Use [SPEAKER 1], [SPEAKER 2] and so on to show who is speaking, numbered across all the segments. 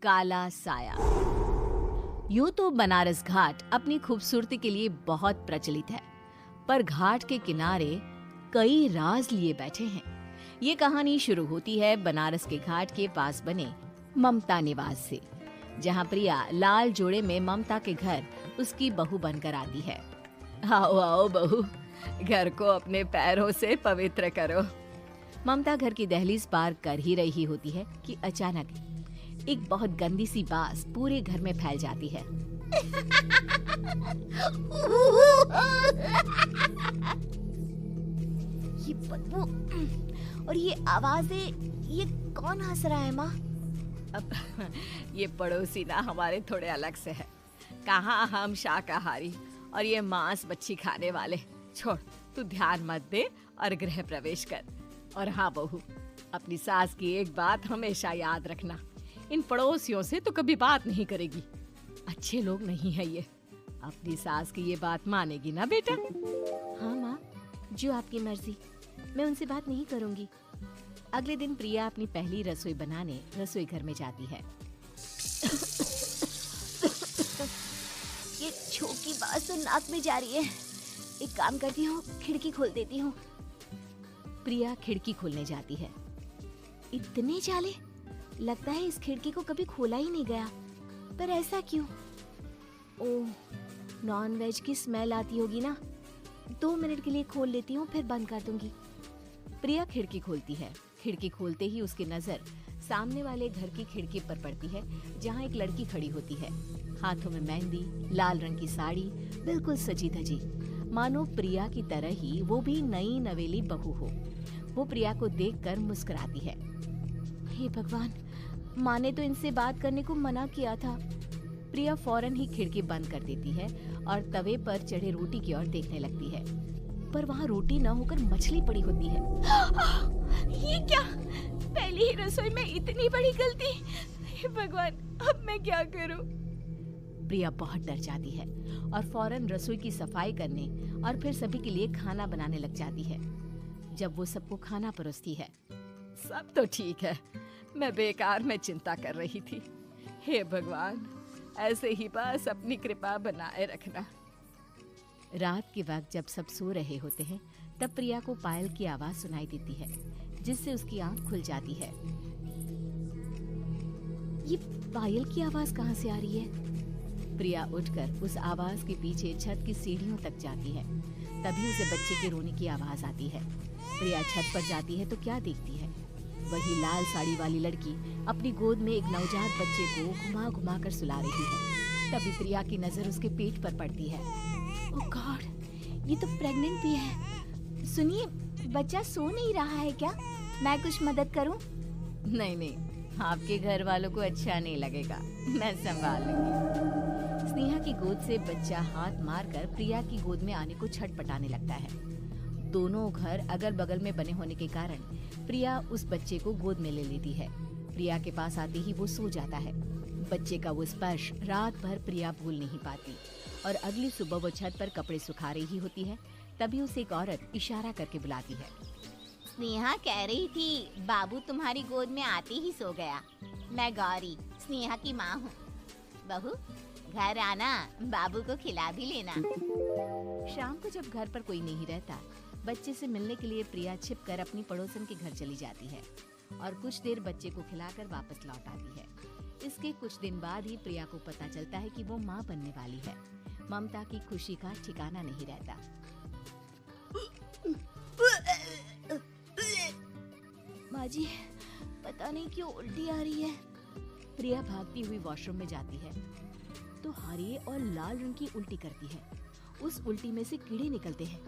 [SPEAKER 1] काला साया। यूं तो बनारस घाट अपनी खूबसूरती के लिए बहुत प्रचलित है, पर घाट के किनारे कई राज लिए बैठे हैं। ये कहानी शुरू होती है बनारस के घाट के पास बने ममता निवास से, जहां प्रिया लाल जोड़े में ममता के घर उसकी बहू बनकर आती है। आओ आओ बहू, घर को अपने पैरों से पवित्र करो। ममता घर की दहलीज पार कर ही रही होती है कि अचानक एक बहुत गंदी सी बास पूरे घर में फैल जाती है।
[SPEAKER 2] ये बदबू और ये आवाजें, ये कौन हंस रहा है माँ?
[SPEAKER 1] अब ये पड़ोसी ना हमारे थोड़े अलग से है। कहाँ हम शाकाहारी और ये मांस मच्छी खाने वाले। छोड़, तू ध्यान मत दे और गृह प्रवेश कर। और हाँ बहू, अपनी सास की एक बात हमेशा याद रखना, इन पड़ोसियों से तो कभी बात नहीं करेगी। अच्छे लोग नहीं है ये। अपनी सास की ये बात मानेगी ना बेटा?
[SPEAKER 2] हाँ माँ, जो आपकी मर्जी, मैं उनसे बात नहीं करूंगी।
[SPEAKER 1] अगले दिन प्रिया अपनी पहली रसोई बनाने रसोई घर में जाती है।
[SPEAKER 2] ये छोकी बात तो नाक में जा रही है। एक काम करती हूँ, खिड़की खोल देती हूँ।
[SPEAKER 1] प्रिया खिड़की खोलने जाती है।
[SPEAKER 2] इतने जाले, लगता है इस खिड़की को कभी खोला ही नहीं गया। पर ऐसा क्यों? ओह, नॉन वेज की स्मेल आती होगी ना। 2 मिनट के लिए खोल लेती हूँ, फिर बंद कर दूंगी।
[SPEAKER 1] प्रिया खिड़की खोलती है। खिड़की खोलते ही उसकी नजर सामने वाले घर की खिड़की पर पड़ती है, जहाँ एक लड़की खड़ी होती है। हाथों में मेहंदी, लाल रंग की साड़ी, बिल्कुल सजी धजी, मानो प्रिया की तरह ही वो भी नई नवेली बहू हो। वो प्रिया को देखकर मुस्कुराती है।
[SPEAKER 2] हे भगवान, माँ ने तो इनसे बात करने को मना किया था।
[SPEAKER 1] प्रिया फौरन ही खिड़की बंद कर देती है और तवे पर चढ़े रोटी की ओर देखने लगती है, पर वहाँ रोटी न होकर मछली पड़ी होती है।
[SPEAKER 2] ये क्या? पहली ही रसोई में इतनी बड़ी गलती। हे भगवान, अब मैं क्या करूं?
[SPEAKER 1] प्रिया बहुत डर जाती है और फौरन रसोई की सफाई करने और फिर सभी के लिए खाना बनाने लग जाती है। जब वो सबको खाना परोसती है, सब तो ठीक है, मैं बेकार में चिंता कर रही थी। हे भगवान, ऐसे ही बस अपनी कृपा बनाए रखना। रात के वक्त जब सब सो रहे होते हैं, तब प्रिया को पायल की आवाज सुनाई देती है, जिससे उसकी आंख खुल जाती है।
[SPEAKER 2] ये पायल की आवाज कहाँ से आ रही है?
[SPEAKER 1] प्रिया उठकर उस आवाज के पीछे छत की सीढ़ियों तक जाती है। तभी उसे बच्चे के रोने की आवाज आती है। प्रिया छत पर जाती है तो क्या देखती है? वही लाल साड़ी वाली लड़की अपनी गोद में एक नवजात बच्चे को घुमा घुमा कर सुला रही है। तभी प्रिया की नजर उसके पेट पर पड़ती है।
[SPEAKER 2] ओह गॉड, ये तो प्रेग्नेंट भी है। सुनिए, बच्चा सो नहीं रहा है क्या? मैं कुछ मदद करूं?
[SPEAKER 1] नहीं नहीं, आपके घर वालों को अच्छा नहीं लगेगा, मैं संभाल लूंगी। स्नेहा की गोद से बच्चा हाथ मारकर प्रिया की गोद में आने को छटपटाने लगता है। दोनों घर अगल बगल में बने होने के कारण प्रिया उस बच्चे को गोद में ले लेती है। प्रिया के पास आते ही वो सो जाता है। बच्चे का वो स्पर्श रात भर प्रिया भूल नहीं पाती और अगली सुबह वो छत पर कपड़े सुखा रही होती है। तभी उसे एक औरत इशारा करके बुलाती है।
[SPEAKER 2] स्नेहा कह रही थी बाबू तुम्हारी गोद में आते ही सो गया। मैं गौरी, स्नेहा की माँ हूँ। बहू, घर आना, बाबू को खिला भी लेना।
[SPEAKER 1] शाम को जब घर पर कोई नहीं रहता, बच्चे से मिलने के लिए प्रिया छिपकर अपनी पड़ोसन के घर चली जाती है और कुछ देर बच्चे को खिलाकर वापस लौट आती है। इसके कुछ दिन बाद ही प्रिया को पता चलता है कि वो माँ बनने वाली है। ममता की खुशी का ठिकाना नहीं रहता।
[SPEAKER 2] माँ जी, पता नहीं क्यों उल्टी आ रही है।
[SPEAKER 1] प्रिया भागती हुई वॉशरूम में जाती है तो हरे और लाल रंग की उल्टी करती है। उस उल्टी में से कीड़े निकलते हैं।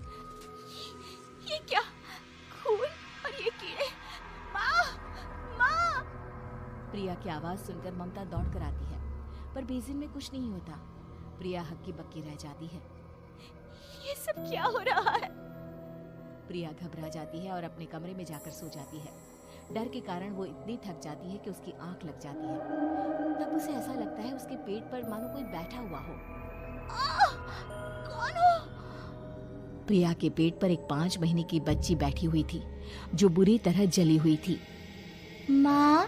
[SPEAKER 2] ये क्या? खून और ये कीड़े! माँ! माँ!
[SPEAKER 1] प्रिया की आवाज सुनकर ममता दौड़ कर आती है, पर बेसिन में कुछ नहीं होता। प्रिया हक्की बक्की रह जाती है।
[SPEAKER 2] ये सब क्या हो रहा है?
[SPEAKER 1] प्रिया घबरा जाती है और अपने कमरे में जाकर सो जाती है। डर के कारण वो इतनी थक जाती है कि उसकी आंख लग जाती है। तब उसे ऐसा लगता है उसके पेट पर मानो कोई बैठा हुआ हो।
[SPEAKER 2] कौन हो?
[SPEAKER 1] प्रिया के पेट पर एक 5 महीने की बच्ची बैठी हुई थी, जो बुरी तरह जली हुई थी।
[SPEAKER 2] माँ,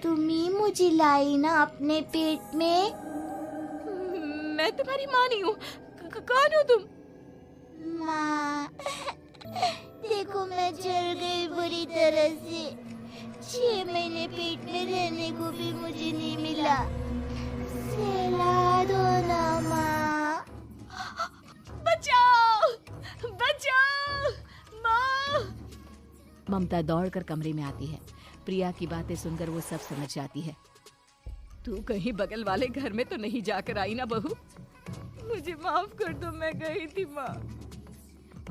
[SPEAKER 2] तुम ही मुझे लाई ना अपने पेट में।
[SPEAKER 1] मैं तुम्हारी माँ नहीं हूँ। कौन हो तुम?
[SPEAKER 2] माँ, देखो मैं जल गई बुरी तरह से। 6 महीने पेट में रहने को भी मुझे नहीं मिला। सहला दो ना माँ।
[SPEAKER 1] बचाओ, बचाओ, माँ! ममता दौड़कर कमरे में आती है। प्रिया की बातें सुनकर वो सब समझ जाती है। तू कहीं बगल वाले घर में तो नहीं जाकर आई ना बहू? मुझे माफ कर दो, मैं गई थी माँ।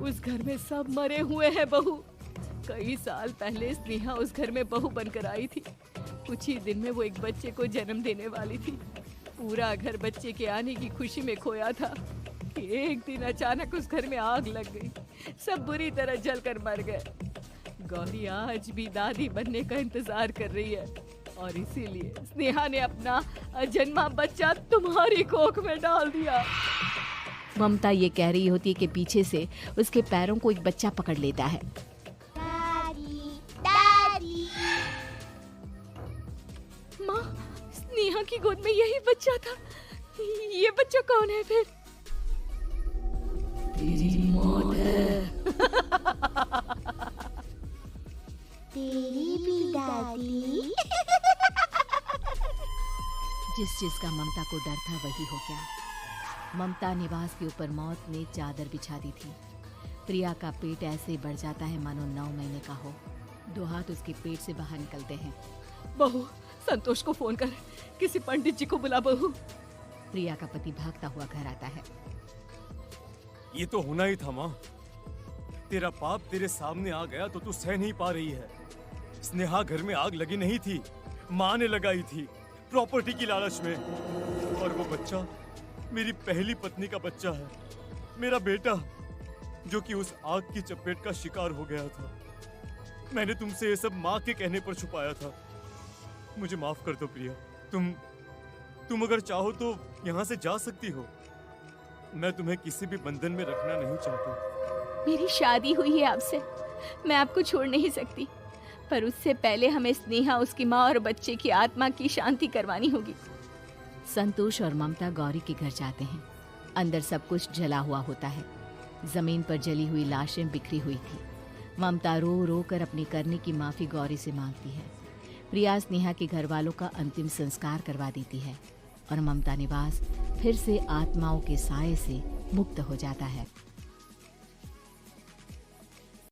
[SPEAKER 1] उस घर में सब मरे हुए हैं बहू। कई साल पहले स्नेहा उस घर में बहू बनकर आई थी। कुछ ही दिन में वो एक बच्चे को जन्म देने वाली थी। पूरा घर बच्चे के आने की खुशी में खोया था कि एक दिन अचानक उस घर में आग लग गई। सब बुरी तरह जलकर मर गए। गौरी आज भी दादी बनने का इंतजार कर रही है और इसीलिए स्नेहा ने अपना अजन्मा बच्चा तुम्हारी कोख में डाल दिया। ममता ये कह रही होती है कि पीछे से उसके पैरों को एक बच्चा पकड़ लेता है।
[SPEAKER 2] दादी, दादी।
[SPEAKER 1] माँ, स्नेहा की गोद में यही बच्चा था। ये बच्चा कौन है फिर? तेरी मौत है।
[SPEAKER 2] तेरी भी दादी।
[SPEAKER 1] जिस चीज का ममता को डर था वही हो गया। ममता निवास के ऊपर मौत ने चादर बिछा दी थी। प्रिया का पेट ऐसे बढ़ जाता है मानो 9 महीने का हो। 2 हाथ उसके पेट से बाहर निकलते हैं। बहू, संतोष को फोन कर, किसी पंडित जी को बुला बहू। प्रिया का पति भागता हुआ घर आता है।
[SPEAKER 3] ये तो होना ही था माँ। तेरा पाप तेरे सामने आ गया तो तू सह नहीं पा रही है। स्नेहा घर में आग लगी नहीं थी, माँ ने लगाई थी, प्रॉपर्टी की लालच में। और वो बच्चा मेरी पहली पत्नी का बच्चा है, मेरा बेटा, जो कि उस आग की चपेट का शिकार हो गया था। मैंने तुमसे ये सब माँ के कहने पर छुपाया था। मुझे माफ कर दो प्रिया। तुम अगर चाहो तो यहाँ से जा सकती हो। मैं तुम्हें किसी भी बंधन में रखना नहीं चाहता।
[SPEAKER 1] मेरी शादी हुई है आपसे, मैं आपको छोड़ नहीं सकती, पर उससे पहले हमें स्नेहा, उसकी माँ और बच्चे की आत्मा की शांति करवानी होगी। संतोष और ममता गौरी के घर जाते हैं। अंदर सब कुछ जला हुआ होता है। जमीन पर जली हुई लाशें बिखरी हुई थी। ममता रो रो कर अपनी करने की माफी गौरी से मांगती है। प्रिया स्नेहा के घर वालों का अंतिम संस्कार करवा देती है और ममता निवास फिर से आत्माओं के साए से मुक्त हो जाता है।